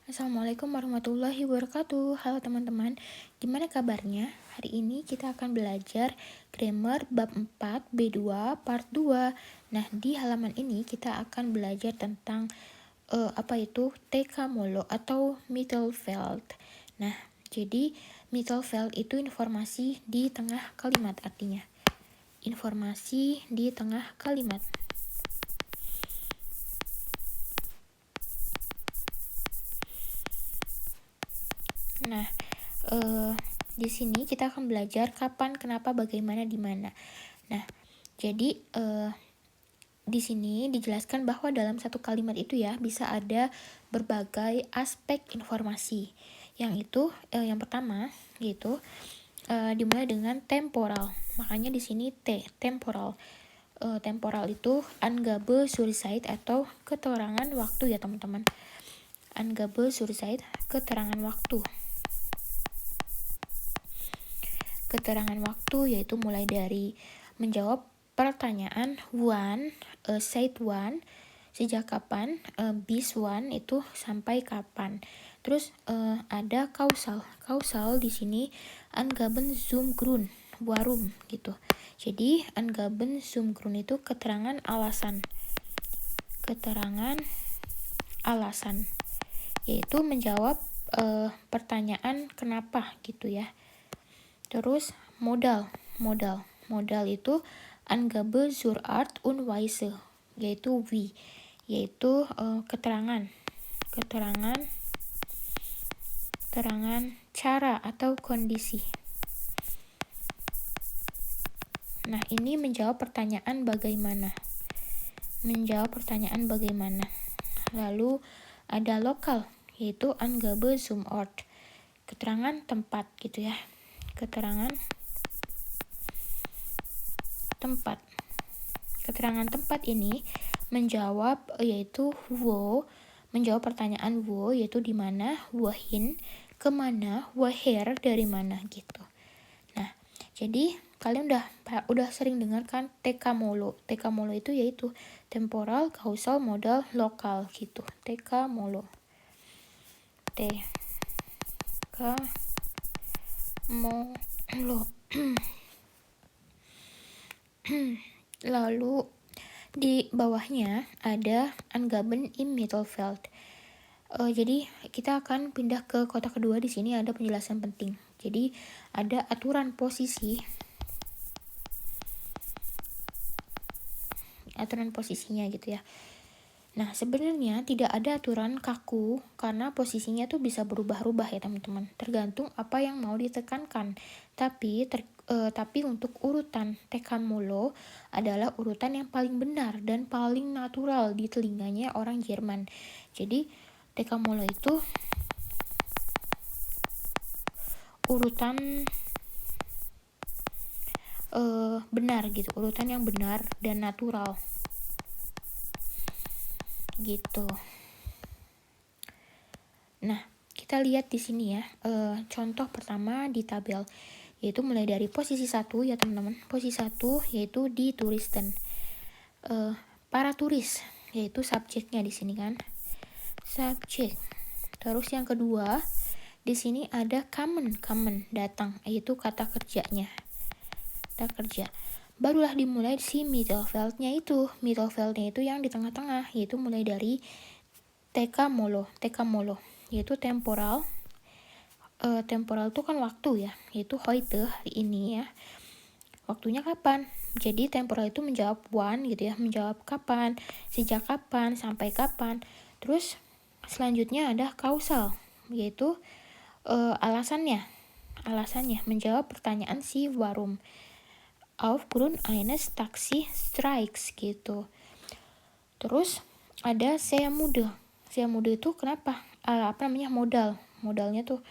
Assalamualaikum warahmatullahi wabarakatuh. Halo teman-teman, gimana kabarnya? Hari ini kita akan belajar grammar bab 4 B2 part 2. Nah, di halaman ini kita akan belajar tentang apa itu Tekamolo atau Mittelfeld. Nah, jadi Mittelfeld itu informasi di tengah kalimat, artinya informasi di tengah kalimat. Nah, di sini kita akan belajar kapan, kenapa, bagaimana, di mana. Nah, jadi di sini dijelaskan bahwa dalam satu kalimat itu ya bisa ada berbagai aspek informasi. Yang itu yang pertama yaitu dimulai dengan temporal. Makanya di sini temporal. Temporal itu Angabe Surzeit atau keterangan waktu ya teman-teman. Angabe Surzeit, keterangan waktu. Keterangan waktu yaitu mulai dari menjawab pertanyaan one, seit one, sejak kapan, bis one itu sampai kapan. Terus ada kausal. Kausal di sini Angaben zum Grund, warum gitu. Jadi Angaben zum Grund itu keterangan alasan. Keterangan alasan yaitu menjawab pertanyaan kenapa gitu ya. Terus modal itu Angabe zur Art und Weise, yaitu wie, yaitu keterangan cara atau kondisi. Nah, ini menjawab pertanyaan bagaimana. Lalu ada lokal, yaitu Angabe zum Ort, keterangan tempat gitu ya. Keterangan tempat ini menjawab yaitu wo, menjawab pertanyaan wo yaitu di mana, wohin kemana, woher dari mana gitu. Nah, jadi kalian udah sering dengar kan Tekamolo. Tekamolo itu yaitu temporal, kausal, modal, lokal gitu. Tekamolo. Lalu di bawahnya ada Angaben im Mittelfeld. Jadi kita akan pindah ke kotak kedua. Di sini ada penjelasan penting. Jadi ada aturan posisinya gitu ya. Nah, sebenarnya tidak ada aturan kaku karena posisinya tuh bisa berubah-ubah ya teman-teman, tergantung apa yang mau ditekankan. Tapi untuk urutan Tekamolo adalah urutan yang paling benar dan paling natural di telinganya orang Jerman. Jadi Tekamolo itu urutan benar gitu, urutan yang benar dan natural gitu. Nah, kita lihat di sini ya, contoh pertama di tabel, yaitu mulai dari posisi 1 ya teman-teman. Posisi 1 yaitu die Touristen, para turis, yaitu subjeknya di sini kan, subjek. Terus yang kedua di sini ada kommen, datang, yaitu kata kerjanya, kata kerja. Barulah dimulai si Mittelfeldnya itu yang di tengah-tengah, yaitu mulai dari Tekamolo, yaitu temporal. Temporal itu kan waktu ya, yaitu heute, hari ini ya. Waktunya kapan? Jadi temporal itu menjawab when gitu ya, menjawab kapan, sejak kapan, sampai kapan. Terus selanjutnya ada kausal, yaitu alasannya, menjawab pertanyaan si warum. Aufgrund eines Taxi-Streiks gitu. Terus ada sehr müde itu kenapa? Modalnya tuh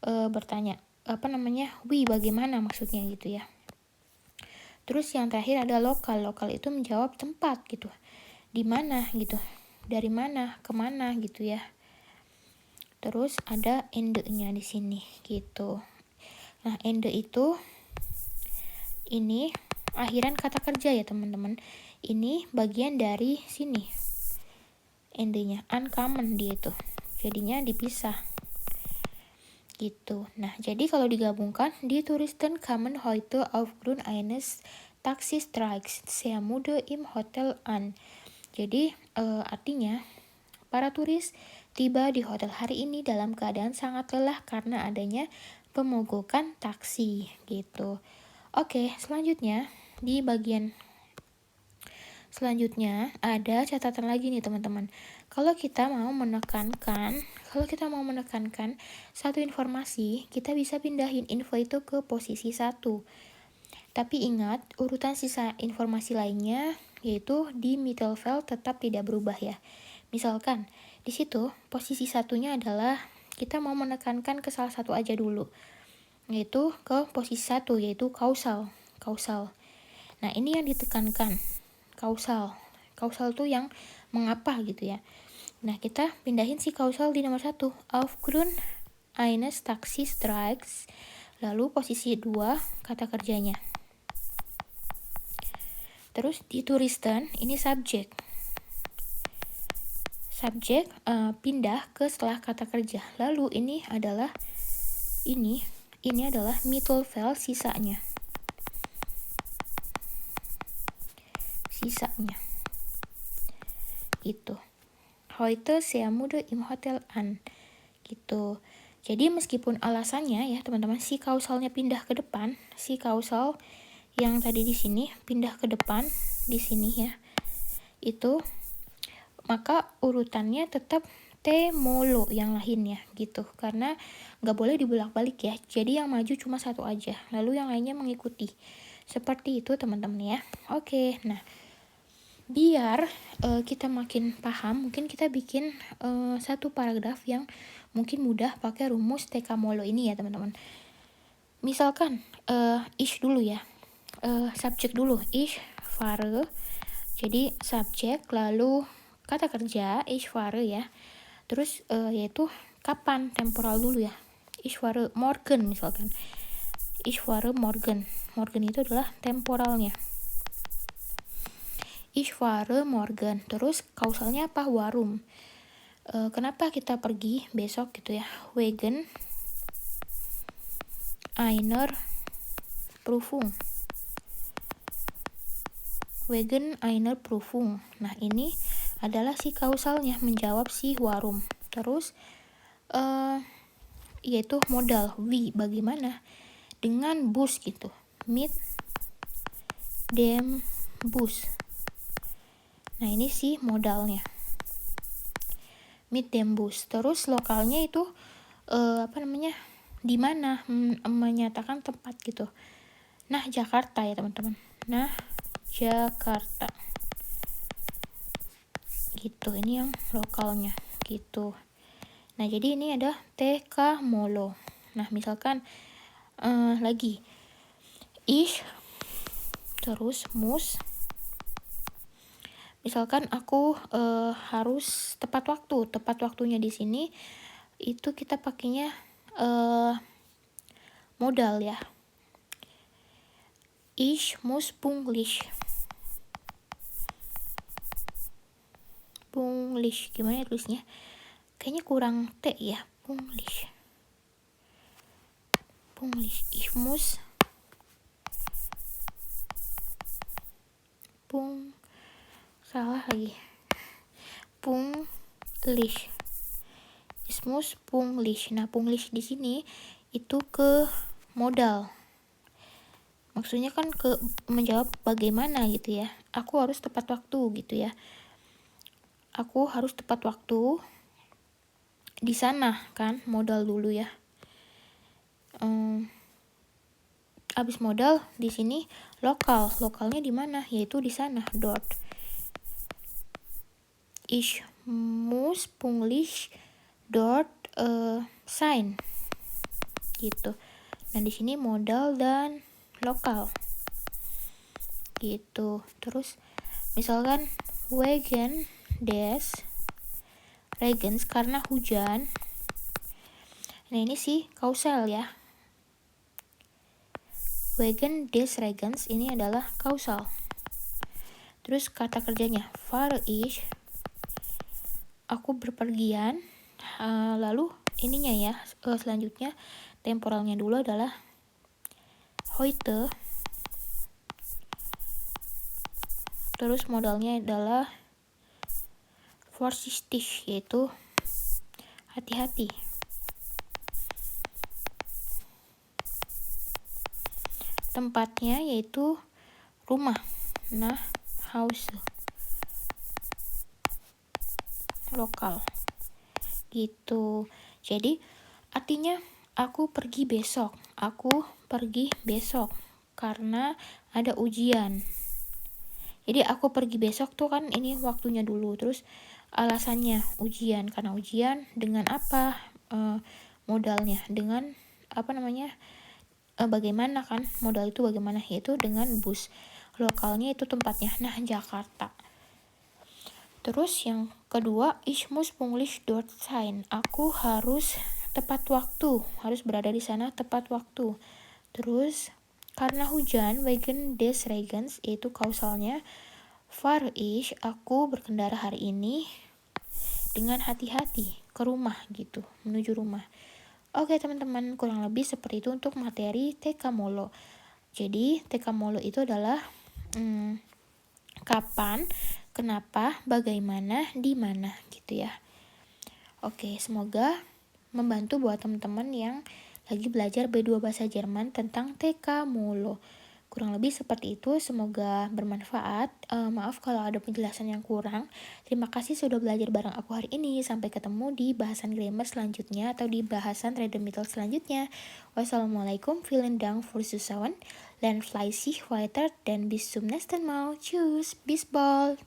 bertanya wie, bagaimana maksudnya gitu ya. Terus yang terakhir ada lokal itu menjawab tempat gitu, di mana gitu, dari mana, kemana gitu ya. Terus ada ende-nya di sini gitu. Nah, ende itu ini akhiran kata kerja ya teman-teman. Ini bagian dari sini, endenya uncommon dia itu. jadinya dipisah gitu. Nah, jadi kalau digabungkan, die Touristen kamen heute aufgrund eines Taxistreiks sehr müde im Hotel an. Jadi artinya para turis tiba di hotel hari ini dalam keadaan sangat lelah karena adanya pemogokan taksi gitu. Oke, selanjutnya di bagian selanjutnya ada catatan lagi nih teman-teman. Kalau kita mau menekankan satu informasi, kita bisa pindahin info itu ke posisi 1. Tapi ingat, urutan sisa informasi lainnya yaitu di Mittelfeld tetap tidak berubah ya. Misalkan, di situ posisi satunya adalah kita mau menekankan ke salah satu aja dulu, yaitu ke posisi 1, yaitu kausal. Nah, ini yang ditekankan, kausal tuh yang mengapa gitu ya. Nah, kita pindahin si kausal di nomor 1, aufgrund eines Taxistreiks, lalu posisi 2 kata kerjanya. Terus di Touristen ini subjek pindah ke setelah kata kerja. Lalu ini adalah Mittelfeld sisanya. Itu. Heute sehr müde im Hotel an. Gitu. Jadi meskipun alasannya ya teman-teman, si kausalnya pindah ke depan, si kausal yang tadi di sini pindah ke depan di sini ya, itu maka urutannya tetap temolo yang lainnya gitu, karena nggak boleh dibolak-balik ya. Jadi yang maju cuma satu aja, lalu yang lainnya mengikuti. Seperti itu teman-teman ya. Oke, nah biar kita makin paham, mungkin kita bikin satu paragraf yang mungkin mudah pakai rumus tekamolo ini ya teman-teman. Misalkan ich dulu ya, subjek dulu, ich fahre, jadi subjek lalu kata kerja ich fahre ya, terus yaitu kapan, temporal dulu ya, ich fahre morgen misalkan, ich fahre morgen itu adalah temporalnya, ich fahre morgen. Terus kausalnya apa, warum, kenapa kita pergi besok gitu ya, wegen einer Prüfung. Nah, ini adalah si kausalnya menjawab si warum. Terus yaitu modal, wie, bagaimana, dengan bus gitu, mit dem Bus. Nah, ini si modalnya, mit dem Bus. Terus lokalnya itu di mana, menyatakan tempat gitu. Nah, Jakarta ya teman-teman. Nah, Jakarta gitu, ini yang lokalnya gitu. Nah, jadi ini ada tekamolo. Nah, misalkan lagi ich terus muss, misalkan aku harus tepat waktunya di sini itu kita pakainya modal ya, ich muss pünktlich, gimana ya tulisnya, kayaknya kurang T ya, pünktlich, ich muss salah lagi, pünktlich, ich muss pünktlich. Nah, pünktlich di sini itu ke modal, maksudnya kan ke menjawab bagaimana gitu ya, aku harus tepat waktu gitu ya, aku harus tepat waktu di sana kan, modal dulu ya. Abis modal di sini lokalnya di mana, yaitu di sana, dort. Ich muss pünktlich dort sein gitu. Nah, di sini modal dan lokal gitu. Terus misalkan wegen des Regens, karena hujan. Nah, ini sih kausal ya, wegen des Regens ini adalah kausal. Terus kata kerjanya fahre ich, aku berpergian Lalu ininya ya, selanjutnya temporalnya dulu adalah heute. Terus modalnya adalah vorsichtig, yaitu hati-hati. Tempatnya yaitu rumah, nah house, lokal gitu. Jadi artinya aku pergi besok karena ada ujian. Jadi aku pergi besok tuh kan ini waktunya dulu, terus alasannya ujian, karena ujian dengan apa, modalnya dengan bagaimana kan, modal itu bagaimana, yaitu dengan bus, lokalnya itu tempatnya, nah Jakarta. Terus yang kedua, ich muss pünktlich dort sein, aku harus tepat waktu, harus berada di sana tepat waktu. Terus karena hujan, wegen des Regens, yaitu kausalnya, fahre ich, aku berkendara hari ini dengan hati-hati ke rumah gitu, menuju rumah. Oke teman-teman, kurang lebih seperti itu untuk materi TK Molo. Jadi TK Molo itu adalah kapan, kenapa, bagaimana, di mana gitu ya. Oke, semoga membantu buat teman-teman yang lagi belajar B2 Bahasa Jerman tentang TK Molo. Kurang lebih seperti itu, semoga bermanfaat. Maaf kalau ada penjelasan yang kurang. Terima kasih sudah belajar bareng aku hari ini. Sampai ketemu di bahasan grammar selanjutnya atau di bahasan Redemital selanjutnya. Wassalamualaikum, vielen Dank fürs Zuhören. Lern fleißig weiter, denn bis zum nächsten Mal. Tschüss, bis bald.